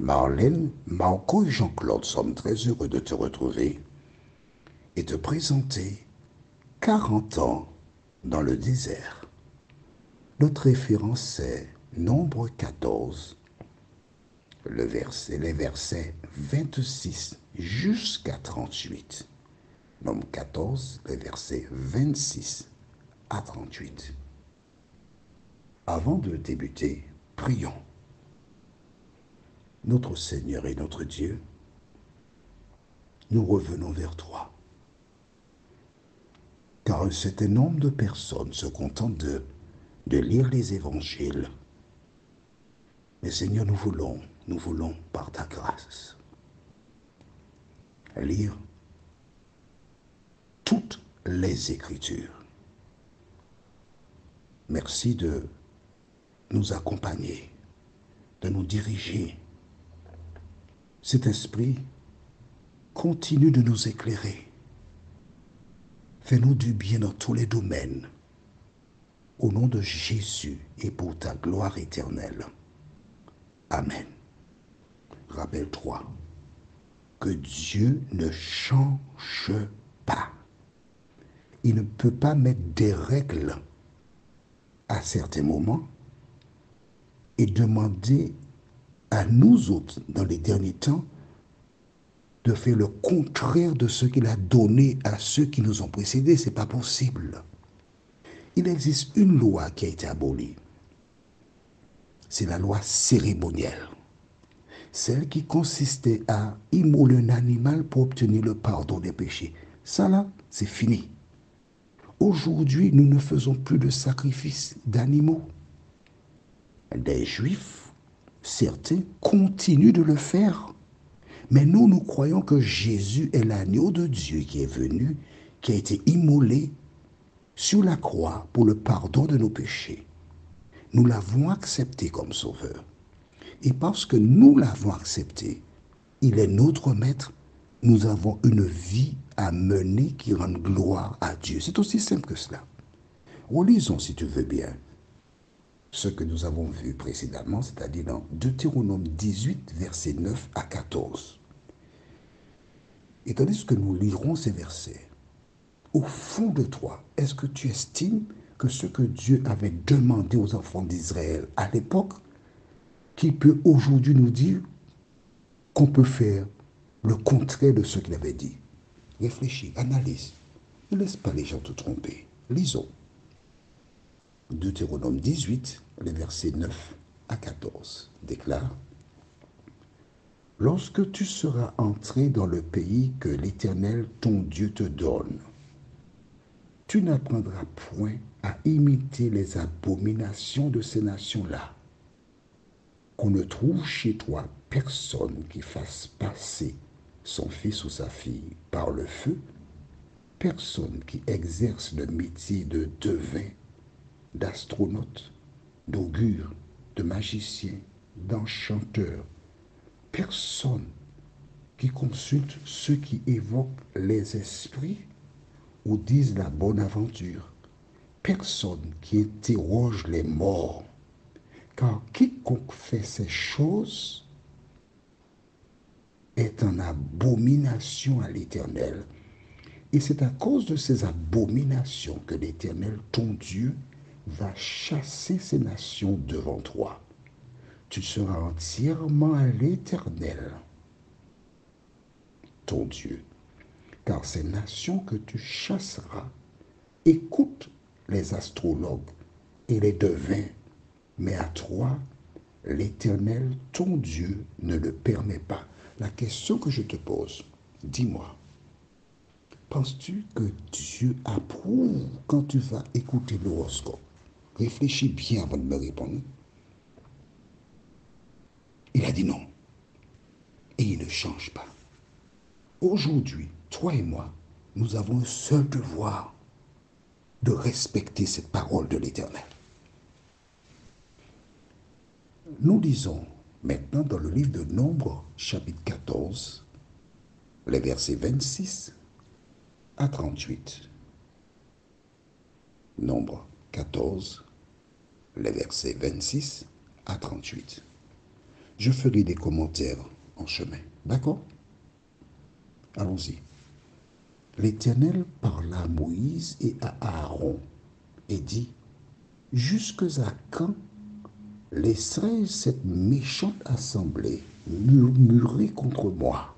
Marlène, Marco et Jean-Claude sommes très heureux de te retrouver et te présenter 40 ans dans le désert. Notre référence est Nombre 14, les versets 26 jusqu'à 38. Nombre 14, les versets 26 à 38. Avant de débuter, prions. Notre Seigneur et notre Dieu, nous revenons vers toi. Car un certain nombre de personnes se contentent de lire les évangiles. Mais Seigneur, nous voulons par ta grâce lire toutes les Écritures. Merci de nous accompagner, de nous diriger. Cet esprit continue de nous éclairer. Fais-nous du bien dans tous les domaines. Au nom de Jésus et pour ta gloire éternelle. Amen. Rappelle-toi que Dieu ne change pas. Il ne peut pas mettre des règles à certains moments et demander à nous autres, dans les derniers temps, de faire le contraire de ce qu'il a donné à ceux qui nous ont précédés. Ce n'est pas possible. Il existe une loi qui a été abolie. C'est la loi cérémonielle. Celle qui consistait à immoler un animal pour obtenir le pardon des péchés. Ça là, c'est fini. Aujourd'hui, nous ne faisons plus de sacrifice d'animaux. Des Juifs, certains, continuent de le faire. Mais nous croyons que Jésus est l'agneau de Dieu qui est venu, qui a été immolé sur la croix pour le pardon de nos péchés. Nous l'avons accepté comme sauveur. Et parce que nous l'avons accepté, il est notre maître, nous avons une vie à mener qui rend gloire à Dieu. C'est aussi simple que cela. Relisons, si tu veux bien, ce que nous avons vu précédemment, c'est-à-dire dans Deutéronome 18, versets 9 à 14. Et tandis que nous lirons ces versets, au fond de toi, est-ce que tu estimes que ce que Dieu avait demandé aux enfants d'Israël à l'époque, qu'il peut aujourd'hui nous dire qu'on peut faire le contraire de ce qu'il avait dit? Réfléchis, analyse. Ne laisse pas les gens te tromper. Lisons. Deutéronome 18, les versets 9 à 14 déclare: Lorsque tu seras entré dans le pays que l'Éternel ton Dieu te donne, tu n'apprendras point à imiter les abominations de ces nations-là. Qu'on ne trouve chez toi personne qui fasse passer son fils ou sa fille par le feu, personne qui exerce le métier de devin, d'astronaute, d'augure, de magicien, d'enchanteur, personne qui consulte ceux qui évoquent les esprits ou disent la bonne aventure, personne qui interroge les morts, car quiconque fait ces choses est en abomination à l'Éternel. Et c'est à cause de ces abominations que l'Éternel, ton Dieu, va chasser ces nations devant toi. Tu seras entièrement à l'Éternel, ton Dieu, car ces nations que tu chasseras écoutent les astrologues et les devins, mais à toi, l'Éternel, ton Dieu, ne le permet pas. La question que je te pose, dis-moi, penses-tu que Dieu approuve quand tu vas écouter l'horoscope? Réfléchis bien avant de me répondre. Il a dit non. Et il ne change pas. Aujourd'hui, toi et moi, nous avons un seul devoir de respecter cette parole de l'Éternel. Nous lisons maintenant dans le livre de Nombre, chapitre 14, les versets 26 à 38. Nombre 14, les versets 26 à 38. Je ferai des commentaires en chemin. D'accord? Allons-y. L'Éternel parla à Moïse et à Aaron et dit, jusque à quand laisserai-je cette méchante assemblée murmurer contre moi?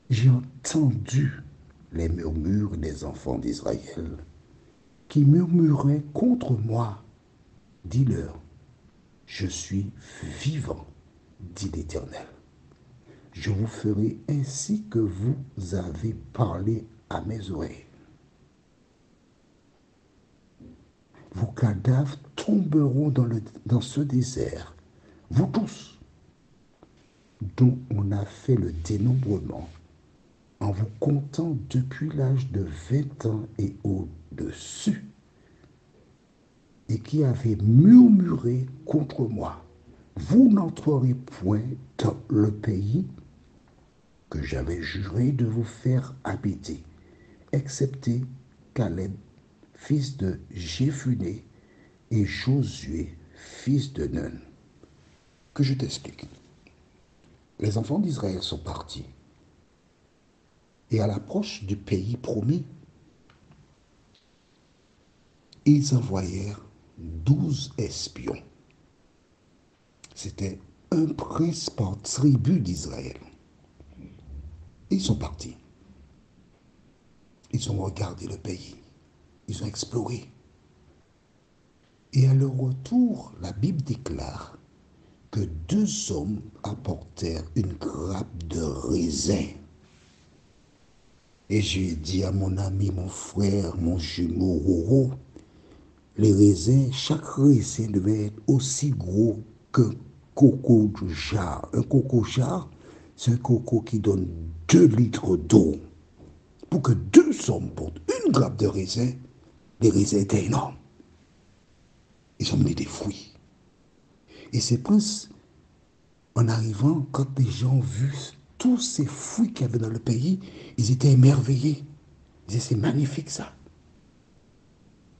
J'ai entendu les murmures des enfants d'Israël qui murmuraient contre moi. Dis-leur, je suis vivant, dit l'Éternel. Je vous ferai ainsi que vous avez parlé à mes oreilles. Vos cadavres tomberont dans ce désert, vous tous, dont on a fait le dénombrement, en vous comptant depuis l'âge de 20 ans et au-dessus, et qui avez murmuré contre moi. Vous n'entrerez point dans le pays que j'avais juré de vous faire habiter, excepté Caleb, fils de Jéphuné, et Josué, fils de Nun. Que je t'explique. Les enfants d'Israël sont partis. Et à l'approche du pays promis, ils envoyèrent 12 espions. C'était un prince par tribu d'Israël. Ils sont partis. Ils ont regardé le pays. Ils ont exploré. Et à leur retour, la Bible déclare que 2 hommes apportèrent une grappe de raisin. Et j'ai dit à mon ami, mon frère, mon jumeau Roro, les raisins, chaque raisin devait être aussi gros qu'un coco de jarre. Un coco jarre, c'est un coco qui donne 2 litres d'eau. Pour que 2 hommes portent une grappe de raisin, les raisins étaient énormes. Ils ont mené des fruits. Et ces princes, en arrivant, quand les gens ont vu tous ces fruits qu'il y avait dans le pays, ils étaient émerveillés. Ils disaient, c'est magnifique ça.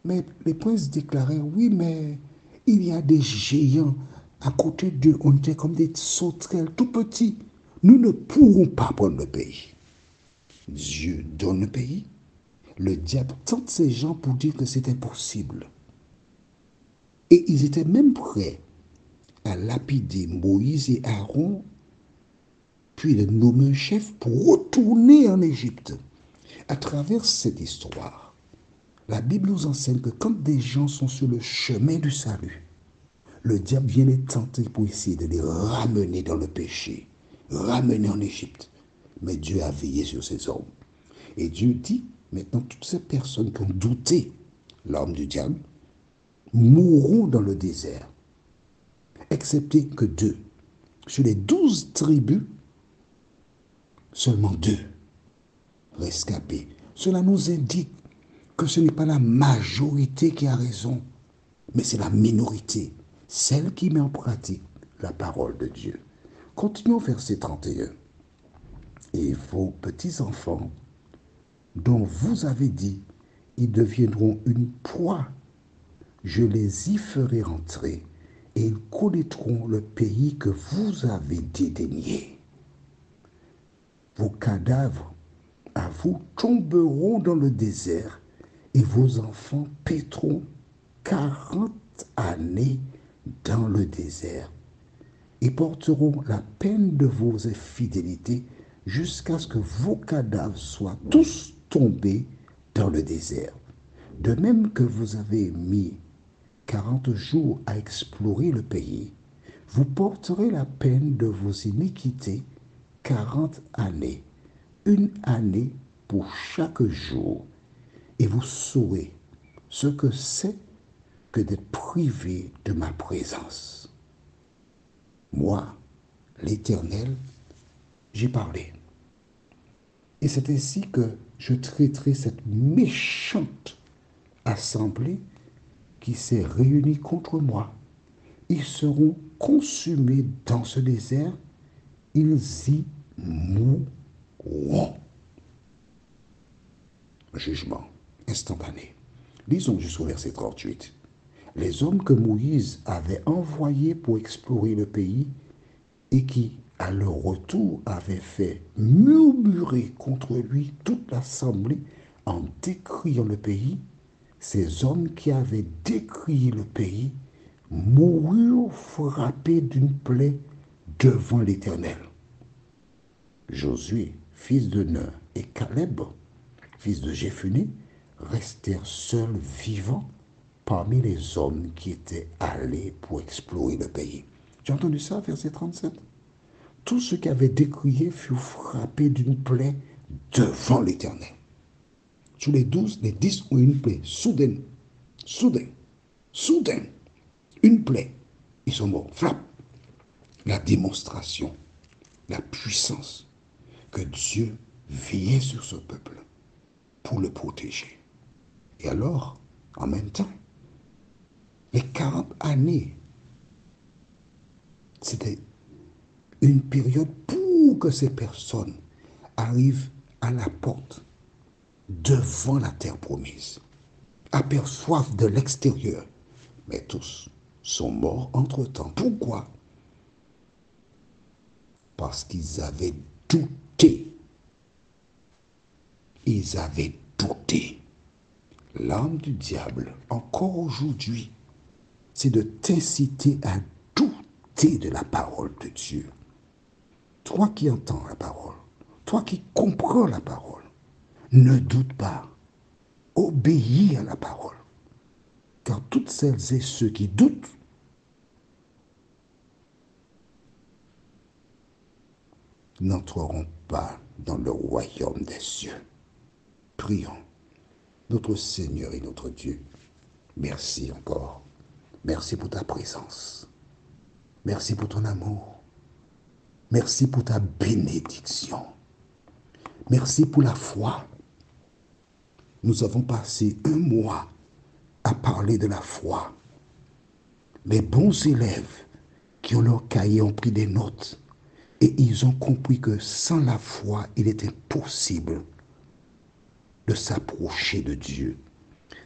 Mais les princes déclaraient, oui, mais il y a des géants à côté d'eux. On était comme des sauterelles tout petits. Nous ne pourrons pas prendre le pays. Dieu donne le pays. Le diable tente ces gens pour dire que c'est impossible. Et ils étaient même prêts à lapider Moïse et Aaron, puis de nommer un chef pour retourner en Égypte. À travers cette histoire, la Bible nous enseigne que quand des gens sont sur le chemin du salut, le diable vient les tenter pour essayer de les ramener dans le péché, ramener en Égypte. Mais Dieu a veillé sur ces hommes. Et Dieu dit, maintenant, toutes ces personnes qui ont douté l'homme du diable mourront dans le désert, excepté que 2. Sur les 12 tribus, seulement 2 rescapés. Cela nous indique que ce n'est pas la majorité qui a raison, mais c'est la minorité, celle qui met en pratique la parole de Dieu. Continuons au verset 31. Et vos petits-enfants, dont vous avez dit, ils deviendront une proie, je les y ferai entrer, et ils connaîtront le pays que vous avez dédaigné. Vos cadavres à vous tomberont dans le désert, et vos enfants paîtront 40 années dans le désert, et porteront la peine de vos infidélités jusqu'à ce que vos cadavres soient tous tombés dans le désert. De même que vous avez mis 40 jours à explorer le pays, vous porterez la peine de vos iniquités 40 années, 1 année pour chaque jour, et vous saurez ce que c'est que d'être privé de ma présence. Moi, l'Éternel, j'ai parlé. Et c'est ainsi que je traiterai cette méchante assemblée qui s'est réunie contre moi. Ils seront consumés dans ce désert, ils y mourront. Jugement instantané. Lisons jusqu'au verset 38. les hommes que Moïse avait envoyés pour explorer le pays et qui, à leur retour, avaient fait murmurer contre lui toute l'assemblée en décriant le pays, ces hommes qui avaient décrié le pays moururent frappés d'une plaie devant l'Éternel. Josué, fils de Nun, et Caleb, fils de Jéphuné, restèrent seuls vivants parmi les hommes qui étaient allés pour explorer le pays. Tu as entendu ça, verset 37? Tous ceux qui avaient décrié furent frappés d'une plaie devant l'Éternel. Sur les 12, les 10 ont une plaie soudaine, une plaie. Ils sont morts. Flap. La démonstration, la puissance que Dieu veillait sur ce peuple pour le protéger. Et alors, en même temps, les 40 années, c'était une période pour que ces personnes arrivent à la porte devant la terre promise, aperçoivent de l'extérieur, mais tous sont morts entre-temps. Pourquoi? Parce qu'ils avaient douté. Ils avaient douté. L'âme du diable, encore aujourd'hui, c'est de t'inciter à douter de la parole de Dieu. Toi qui entends la parole, toi qui comprends la parole, ne doute pas, obéis à la parole. Car toutes celles et ceux qui doutent n'entreront pas dans le royaume des cieux. Prions. Notre Seigneur et notre Dieu, merci encore. Merci pour ta présence. Merci pour ton amour. Merci pour ta bénédiction. Merci pour la foi. Nous avons passé un mois à parler de la foi. Les bons élèves qui ont leur cahier ont pris des notes et ils ont compris que sans la foi, il est impossible de s'approcher de Dieu.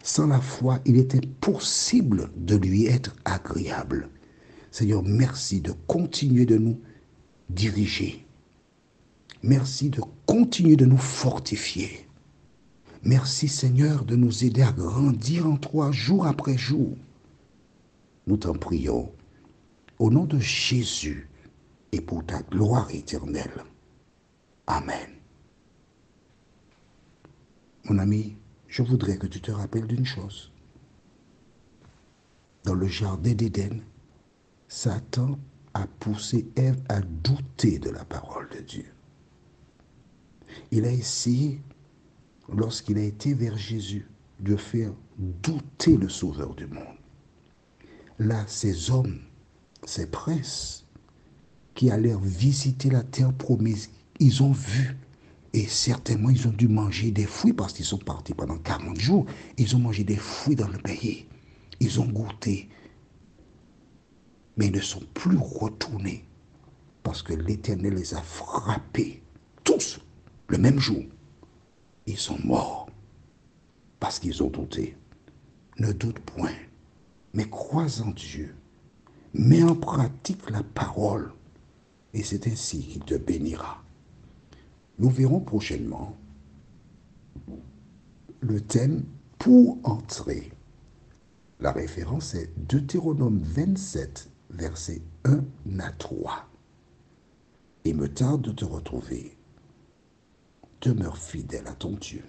Sans la foi, il est impossible de lui être agréable. Seigneur, merci de continuer de nous diriger. Merci de continuer de nous fortifier. Merci Seigneur de nous aider à grandir en toi jour après jour. Nous t'en prions au nom de Jésus et pour ta gloire éternelle. Amen. Mon ami, je voudrais que tu te rappelles d'une chose. Dans le jardin d'Éden, Satan a poussé Ève à douter de la parole de Dieu. Il a essayé, lorsqu'il a été vers Jésus, de faire douter le Sauveur du monde. Là, ces hommes, ces princes qui allèrent visiter la terre promise, ils ont vu. Et certainement, ils ont dû manger des fruits parce qu'ils sont partis pendant 40 jours. Ils ont mangé des fruits dans le pays. Ils ont goûté. Mais ils ne sont plus retournés parce que l'Éternel les a frappés. Tous, le même jour. Ils sont morts parce qu'ils ont douté. Ne doute point, mais crois en Dieu. Mets en pratique la parole et c'est ainsi qu'il te bénira. Nous verrons prochainement le thème pour entrer. La référence est Deutéronome 27, versets 1 à 3. Il me tarde de te retrouver. Demeure fidèle à ton Dieu.